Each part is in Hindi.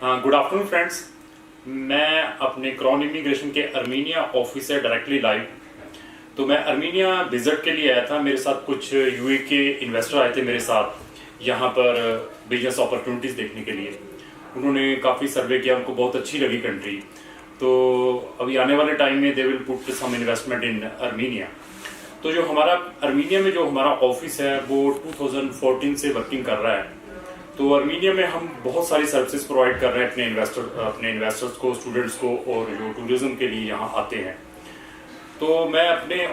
Good afternoon friends. मैं अपने क्राउन इमिग्रेशन के अर्मीनिया ऑफिस से डायरेक्टली लाइव। तो मैं अर्मीनिया विजिट के लिए आया था। मेरे साथ कुछ यूए के इन्वेस्टर आए थे मेरे साथ यहाँ पर बिजनेस अपॉर्चुनिटीज़ देखने के लिए। उन्होंने काफ़ी सर्वे किया, उनको बहुत अच्छी लगी कंट्री। तो अभी आने वाले टाइम में they will put some investment in Armenia. तो जो हमारा अर्मीनिया में जो हमारा ऑफिस है वो 2014 से वर्किंग कर रहा है। तो अर्मीनिया में हम बहुत सारी सर्विसेज प्रोवाइड कर रहे हैं अपने इन्वेस्टर्स को, स्टूडेंट्स को, और जो टूरिज्म के लिए यहाँ आते हैं। तो मैं अपने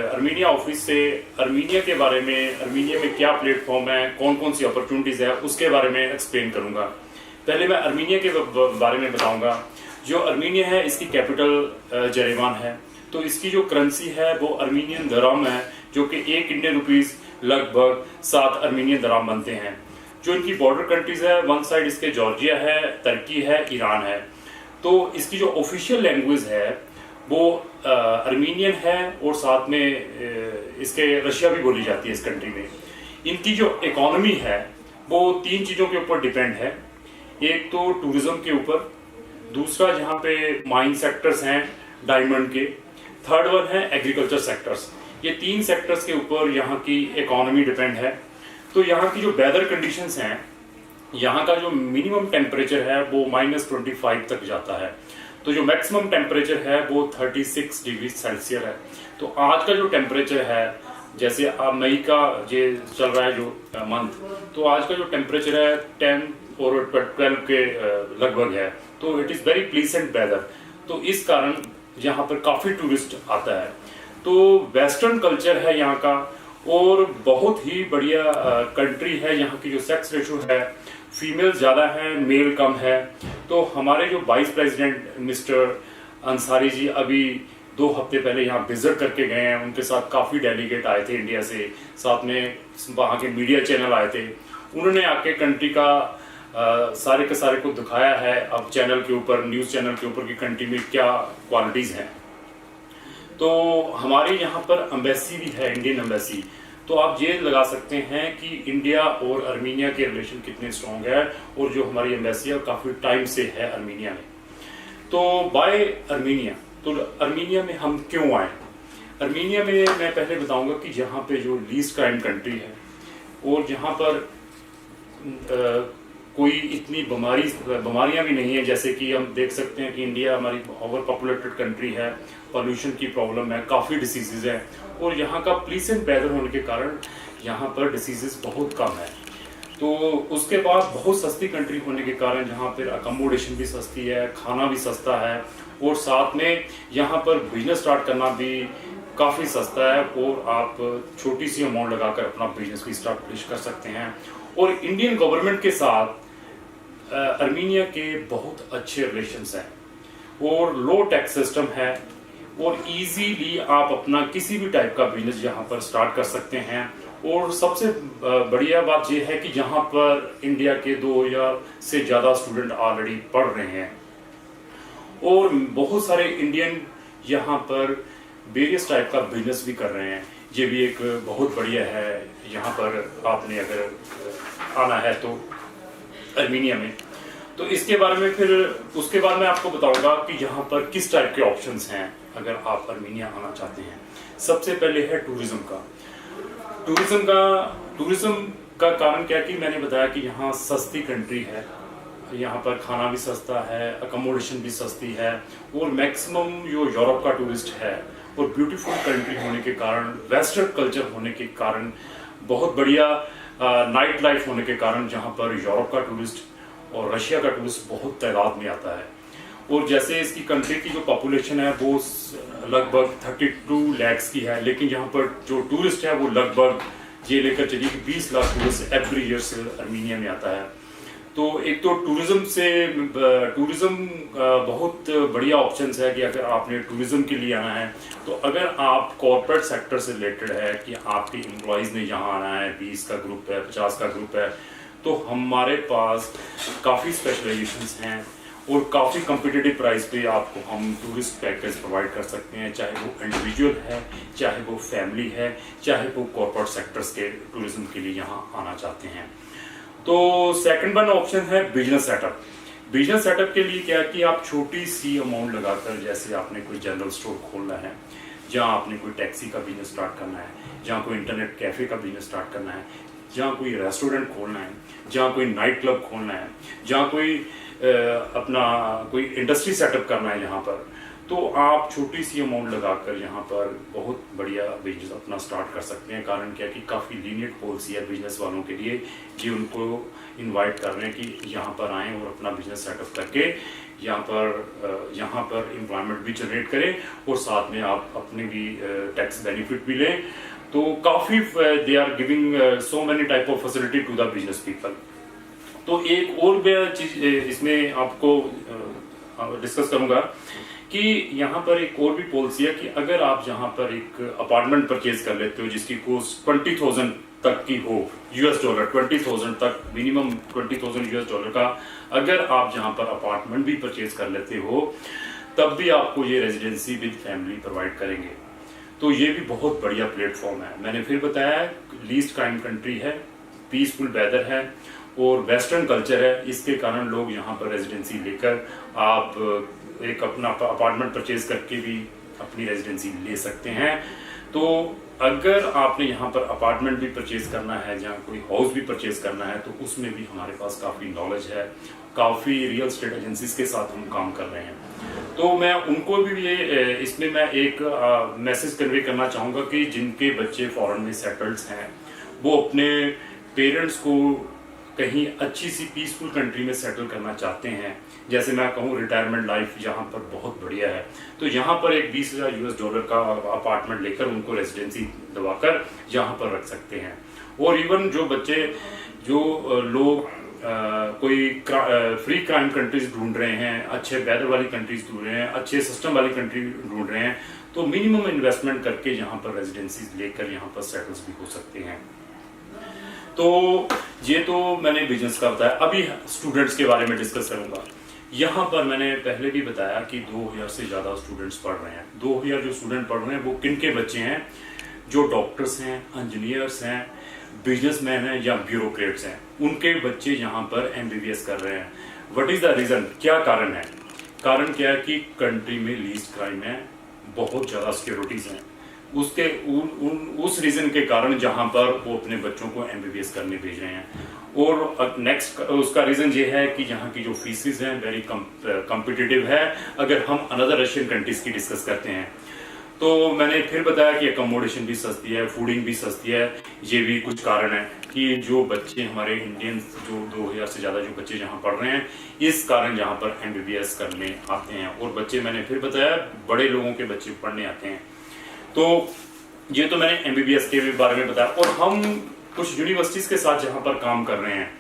अर्मीनिया ऑफिस से अर्मीनिया के बारे में, अर्मीनिया में क्या प्लेटफॉर्म है, कौन कौन सी अपॉर्चुनिटीज़ है, उसके बारे में एक्सप्लेन करूँगा। पहले मैं अर्मीनिया के बारे में बताऊँगा। जो अर्मीनिया है इसकी कैपिटल जेरेवान है। तो इसकी जो करेंसी है वो अर्मीनियन दराम है, जो कि 1 इंडियन रुपीज़ लगभग 7 अर्मीनियन दराम बनते हैं। जो इनकी बॉर्डर कंट्रीज है, वन साइड इसके जॉर्जिया है, तुर्की है, ईरान है। तो इसकी जो ऑफिशियल लैंग्वेज है वो अर्मीनियन है, और साथ में इसके रशिया भी बोली जाती है इस कंट्री में। इनकी जो इकोनॉमी है वो 3 चीज़ों के ऊपर डिपेंड है। एक तो टूरिज्म के ऊपर, दूसरा जहाँ पे माइन सेक्टर्स हैं डायमंड के, थर्ड वन है एग्रीकल्चर सेक्टर्स। ये 3 सेक्टर्स के ऊपर यहाँ की इकोनॉमी डिपेंड है। तो यहाँ की जो वेदर कंडीशंस हैं, यहाँ का जो मिनिमम टेम्परेचर है वो -25 तक जाता है। तो जो मैक्सिमम टेम्परेचर है वो 36 डिग्री सेल्सियस है। तो आज का जो टेम्परेचर है, जैसे अब मई का ये चल रहा है जो मंथ, तो आज का जो टेम्परेचर है 10 और 12 के लगभग है। तो it is very pleasant weather. तो इस कारण यहाँ पर काफ़ी टूरिस्ट आता है। तो वेस्टर्न कल्चर है यहाँ का, और बहुत ही बढ़िया कंट्री है। यहाँ की जो सेक्स रेशो है, फीमेल ज़्यादा है, मेल कम है। तो हमारे जो vice president mister Ansari ji अभी 2 हफ्ते पहले यहाँ विजिट करके गए हैं। उनके साथ काफ़ी डेलीगेट आए थे इंडिया से, साथ में वहाँ के मीडिया चैनल आए थे। उन्होंने आके कंट्री का सारे के सारे को दिखाया है अब चैनल के ऊपर, न्यूज़ चैनल के ऊपर, कि कंट्री में क्या क्वालिटीज़ हैं। तो हमारे यहाँ पर एम्बेसी भी है, इंडियन एम्बेसी। तो आप ये लगा सकते हैं कि इंडिया और अर्मीनिया के रिलेशन कितने स्ट्रॉन्ग है, और जो हमारी एम्बेसी है काफ़ी टाइम से है अर्मीनिया में। तो बाय अर्मीनिया, तो अर्मीनिया में हम क्यों आए? अर्मीनिया में मैं पहले बताऊंगा कि जहाँ पे जो लीस्ट क्राइम कंट्री है, और जहाँ पर कोई इतनी बीमारियां भी नहीं है। जैसे कि हम देख सकते हैं कि इंडिया हमारी ओवर पॉपुलेटेड कंट्री है, पॉल्यूशन की प्रॉब्लम है, काफ़ी डिसीजेज है, और यहाँ का प्लीसेंट वेदर होने के कारण यहाँ पर डिसीजेज बहुत कम है। तो उसके बाद बहुत सस्ती कंट्री होने के कारण यहाँ पर अकोमोडेशन भी सस्ती है, खाना भी सस्ता है, और साथ में यहाँ पर बिजनेस स्टार्ट करना भी काफ़ी सस्ता है, और आप छोटी सी अमाउंट लगाकर अपना बिजनेस भी स्टार्ट कर सकते हैं। और इंडियन गवर्नमेंट के साथ अर्मीनिया के बहुत अच्छे रिलेशंस हैं, और लो टैक्स सिस्टम है, और इजीली आप अपना किसी भी टाइप का बिजनेस यहाँ पर स्टार्ट कर सकते हैं। और सबसे बढ़िया बात यह है कि यहाँ पर इंडिया के 2 या से ज़्यादा स्टूडेंट ऑलरेडी पढ़ रहे हैं, और बहुत सारे इंडियन यहाँ पर वेरियस टाइप का बिजनेस भी कर रहे हैं। ये भी एक बहुत बढ़िया है। यहाँ पर आपने अगर आना है तो अर्मीनिया में, तो इसके बारे में फिर उसके बाद मैं आपको बताऊंगा कि यहाँ पर किस टाइप के ऑप्शंस हैं अगर आप अर्मीनिया आना चाहते हैं। सबसे पहले है टूरिज्म का। टूरिज्म का कारण क्या कि मैंने बताया कि यहाँ सस्ती कंट्री है, यहाँ पर खाना भी सस्ता है, अकोमोडेशन भी सस्ती है, और मैक्सिमम जो यूरोप का टूरिस्ट है, और ब्यूटीफुल कंट्री होने के कारण, वेस्टर्न कल्चर होने के कारण, बहुत बढ़िया नाइट लाइफ होने के कारण जहाँ पर यूरोप का टूरिस्ट और रशिया का टूरिस्ट बहुत तादाद में आता है। और जैसे इसकी कंट्री की जो पॉपुलेशन है वो लगभग 32 लाख की है, लेकिन यहाँ पर जो टूरिस्ट है वो लगभग ये लेकर चलिए कि 20 लाख टूरिस्ट एवरी ईयर से अर्मीनिया में आता है। तो एक तो टूरिज्म बहुत बढ़िया ऑप्शंस है कि अगर आपने टूरिज्म के लिए आना है, तो अगर आप कॉर्पोरेट सेक्टर से रिलेटेड है कि आपके एम्प्लॉयज़ ने यहाँ आना है, 20 का ग्रुप है, 50 का ग्रुप है, तो हमारे पास काफ़ी स्पेशलाइजेशंस हैं, और काफ़ी कम्पिटिटिव प्राइस पे आपको हम टूरिस्ट पैकेज प्रोवाइड कर सकते हैं, चाहे वो इंडिविजुअल है, चाहे वो फैमिली है, चाहे वो कॉर्पोरेट सेक्टर्स के टूरिज्म के लिए यहाँ आना चाहते हैं। तो सेकंड वन ऑप्शन है बिजनेस सेटअप। बिजनेस सेटअप के लिए क्या है कि आप छोटी सी अमाउंट लगाकर, जैसे आपने कोई जनरल स्टोर खोलना है, जहाँ आपने कोई टैक्सी का बिजनेस स्टार्ट करना है, जहाँ कोई इंटरनेट कैफ़े का बिजनेस स्टार्ट करना है, जहाँ कोई रेस्टोरेंट खोलना है, जहाँ कोई नाइट क्लब खोलना है, जहाँ कोई अपना कोई इंडस्ट्री सेटअप करना है यहाँ पर, तो आप छोटी सी अमाउंट लगाकर यहाँ पर बहुत बढ़िया बिजनेस अपना स्टार्ट कर सकते हैं। कारण क्या है कि काफ़ी लीनियंट पॉलिसी है बिजनेस वालों के लिए, ये उनको इनवाइट कर रहे हैं कि यहाँ पर आएँ और अपना बिजनेस सेटअप करके यहाँ पर एम्प्लॉयमेंट भी जनरेट करें और साथ में आप अपने भी टैक्स बेनिफिट भी लें। तो काफ़ी they are giving so many type of facility to the business people. तो एक और चीज़ इसमें आपको डिस्कस करूँगा कि यहाँ पर एक और भी पॉलिसी है कि अगर आप यहाँ पर एक अपार्टमेंट परचेज कर लेते हो जिसकी कॉस्ट 20,000 तक की हो, $20 20,000 तक, मिनिमम 20,000 $20 का अगर आप जहाँ पर अपार्टमेंट भी परचेज कर लेते हो, तब भी आपको ये रेजिडेंसी विद फैमिली प्रोवाइड करेंगे। तो ये भी बहुत बढ़िया प्लेटफॉर्म है। मैंने फिर बताया लीस्ट क्राइम कंट्री है, पीसफुल वेदर है और वेस्टर्न कल्चर है, इसके कारण लोग यहाँ पर रेजिडेंसी लेकर आप एक अपना अपार्टमेंट परचेज करके भी अपनी रेजिडेंसी ले सकते हैं। तो अगर आपने यहाँ पर अपार्टमेंट भी परचेज करना है, जहाँ कोई हाउस भी परचेज करना है, तो उसमें भी हमारे पास काफ़ी नॉलेज है, काफ़ी रियल स्टेट एजेंसीज के साथ हम काम कर रहे हैं। तो मैं उनको भी ये इसमें मैं एक मैसेज कन्वे करना चाहूँगा कि जिनके बच्चे फॉरेन में सेटल्ड हैं, वो अपने पेरेंट्स को कहीं अच्छी सी पीसफुल कंट्री में सेटल करना चाहते हैं, जैसे मैं कहूँ रिटायरमेंट लाइफ यहाँ पर बहुत बढ़िया है, तो यहाँ पर एक $20,000 का अपार्टमेंट लेकर उनको रेजिडेंसी दबाकर यहाँ पर रख सकते हैं। और इवन जो बच्चे जो लोग कोई फ्री क्राइम कंट्रीज ढूंढ रहे हैं, अच्छे वेदर वाली कंट्रीज ढूंढ रहे हैं, अच्छे सिस्टम वाली कंट्री ढूंढ रहे हैं, तो मिनिमम इन्वेस्टमेंट करके यहाँ पर रेजिडेंसीज लेकर यहाँ पर सेटल्स भी हो सकते हैं। तो ये तो मैंने बिजनेस का बताया। अभी स्टूडेंट्स के बारे में डिस्कस करूंगा। यहाँ पर मैंने पहले भी बताया कि 2000 से ज़्यादा स्टूडेंट्स पढ़ रहे हैं। 2000 जो स्टूडेंट पढ़ रहे हैं वो किन के बच्चे हैं? जो डॉक्टर्स हैं, इंजीनियर्स हैं, बिजनेसमैन हैं या ब्यूरोक्रेट्स हैं, उनके बच्चे यहाँ पर MBBS कर रहे हैं। What is the reason? क्या कारण है? कारण क्या है कि कंट्री में लीस्ट क्राइम है, बहुत ज़्यादा सिक्योरिटीज़ हैं, उसके उस रीजन के कारण जहां पर वो अपने बच्चों को MBBS करने भेज रहे हैं। और नेक्स्ट उसका रीजन ये है कि यहाँ की जो फीसिस हैं वेरी कॉम्पिटिटिव है। अगर हम अनदर रशियन कंट्रीज की डिस्कस करते हैं तो मैंने फिर बताया कि अकोमोडेशन भी सस्ती है, फूडिंग भी सस्ती है। ये भी कुछ कारण है कि जो बच्चे हमारे इंडियंस जो 2000 से ज़्यादा जो बच्चे यहाँ पढ़ रहे हैं, इस कारण यहाँ पर MBBS करने आते हैं। और बच्चे मैंने फिर बताया बड़े लोगों के बच्चे पढ़ने आते हैं। तो ये तो मैंने MBBS के बारे में बताया। और हम कुछ यूनिवर्सिटीज़ के साथ जहाँ पर काम कर रहे हैं,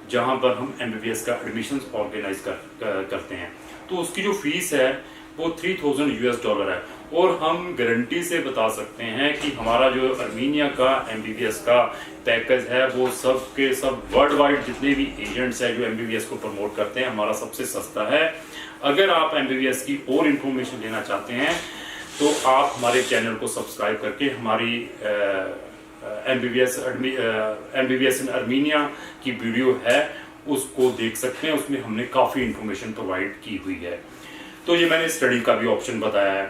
जहाँ पर हम MBBS का एडमिशन ऑर्गेनाइज करते हैं, तो उसकी जो फीस है वो $3,000 है। और हम गारंटी से बता सकते हैं कि हमारा जो अर्मीनिया का MBBS का पैकेज है वो सब के सब वर्ल्ड वाइड जितने भी एजेंट्स हैं जो MBBS को प्रमोट करते हैं, हमारा सबसे सस्ता है। अगर आप MBBS की और इन्फॉर्मेशन लेना चाहते हैं तो आप हमारे चैनल को सब्सक्राइब करके हमारी MBBS इन अर्मीनिया की वीडियो है उसको देख सकते हैं। उसमें हमने काफ़ी इन्फॉर्मेशन प्रोवाइड की हुई है। तो ये मैंने स्टडी का भी ऑप्शन बताया है।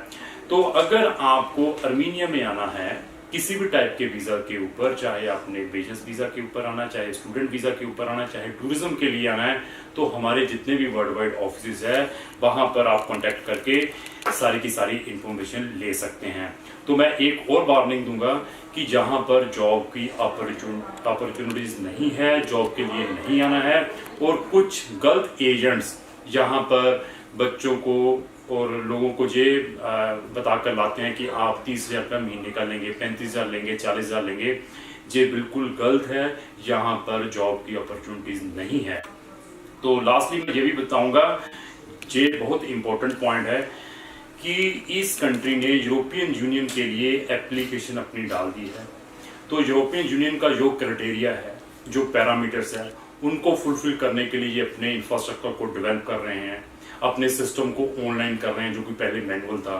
तो अगर आपको अर्मीनिया में आना है किसी भी टाइप के वीज़ा के ऊपर, चाहे आपने बिजनेस वीज़ा के ऊपर आना, चाहे स्टूडेंट वीज़ा के ऊपर आना, चाहे टूरिज्म के लिए आना है, तो हमारे जितने भी वर्ल्ड वाइड ऑफिस है वहाँ पर आप कांटेक्ट करके सारी की सारी इंफॉर्मेशन ले सकते हैं। तो मैं एक और वार्निंग दूंगा कि जहाँ पर जॉब की अपॉर्चुनिटीज़ नहीं है, जॉब के लिए नहीं आना है, और कुछ गलत एजेंट्स यहाँ पर बच्चों को और लोगों को ये बताकर लाते हैं कि आप 30,000 रुपये महीने का लेंगे, 35,000 लेंगे, 40,000 लेंगे, ये बिल्कुल गलत है। यहाँ पर जॉब की अपॉर्चुनिटीज़ नहीं है। तो लास्टली मैं ये भी बताऊंगा, ये बहुत इंपॉर्टेंट पॉइंट है कि इस कंट्री ने यूरोपियन यूनियन के लिए एप्लीकेशन अपनी डाल दी है। तो यूरोपियन यूनियन का जो क्राइटेरिया है, जो पैरामीटर्स है, उनको फुलफिल करने के लिए ये अपने इंफ्रास्ट्रक्चर को डेवलप कर रहे हैं, अपने सिस्टम को ऑनलाइन कर रहे हैं, जो कि पहले मैनुअल था।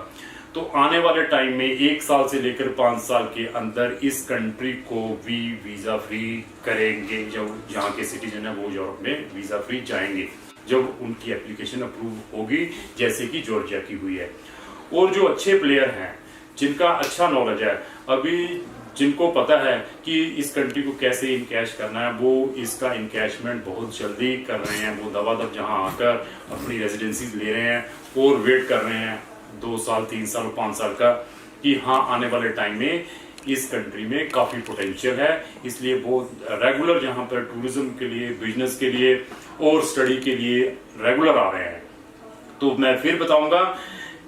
तो आने वाले टाइम में 1 साल से लेकर 5 साल के अंदर इस कंट्री को भी वीज़ा फ्री करेंगे। जो यहाँ के सिटीजन है वो यूरोप में वीज़ा फ्री जाएंगे। जब उनकी एप्लीकेशन अप्रूव होगी, जैसे कि जॉर्जिया की हुई है। और जो अच्छे प्लेयर हैं, जिनका अच्छा नॉलेज है, अभी जिनको पता है कि इस कंट्री को कैसे इनकैश करना है, वो इसका इनकैशमेंट बहुत जल्दी कर रहे हैं। वो दबादब जहां आकर अपनी रेजिडेंसीज ले रहे हैं और वेट कर रहे हैं 2 साल, 3 साल, 5 साल का, कि हाँ आने वाले टाइम में इस कंट्री में काफ़ी पोटेंशियल है। इसलिए वो रेगुलर जहाँ पर टूरिज्म के लिए, बिजनेस के लिए और स्टडी के लिए रेगुलर आ रहे हैं। तो मैं फिर बताऊंगा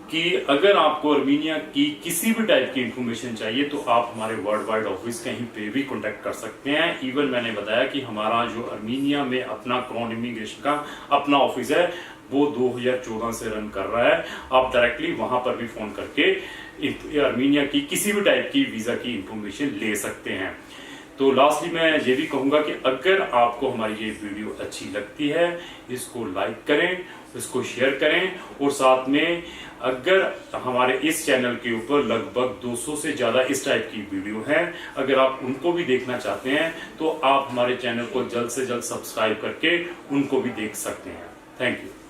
कि अगर आपको अर्मीनिया की किसी भी टाइप की इंफॉर्मेशन चाहिए तो आप हमारे वर्ल्ड वाइड ऑफिस कहीं पे भी कांटेक्ट कर सकते हैं। इवन मैंने बताया कि हमारा जो अर्मीनिया में अपना क्राउन इमिग्रेशन का अपना ऑफिस है, वो 2014 से रन कर रहा है। आप डायरेक्टली वहां पर भी फोन करके अर्मीनिया की किसी भी टाइप की वीजा की इंफॉर्मेशन ले सकते हैं। तो लास्टली मैं ये भी कहूंगा कि अगर आपको हमारी ये वीडियो अच्छी लगती है, इसको लाइक करें, इसको शेयर करें, और साथ में अगर हमारे इस चैनल के ऊपर लगभग 200 से ज़्यादा इस टाइप की वीडियो हैं, अगर आप उनको भी देखना चाहते हैं तो आप हमारे चैनल को जल्द से जल्द सब्सक्राइब करके उनको भी देख सकते हैं। Thank you.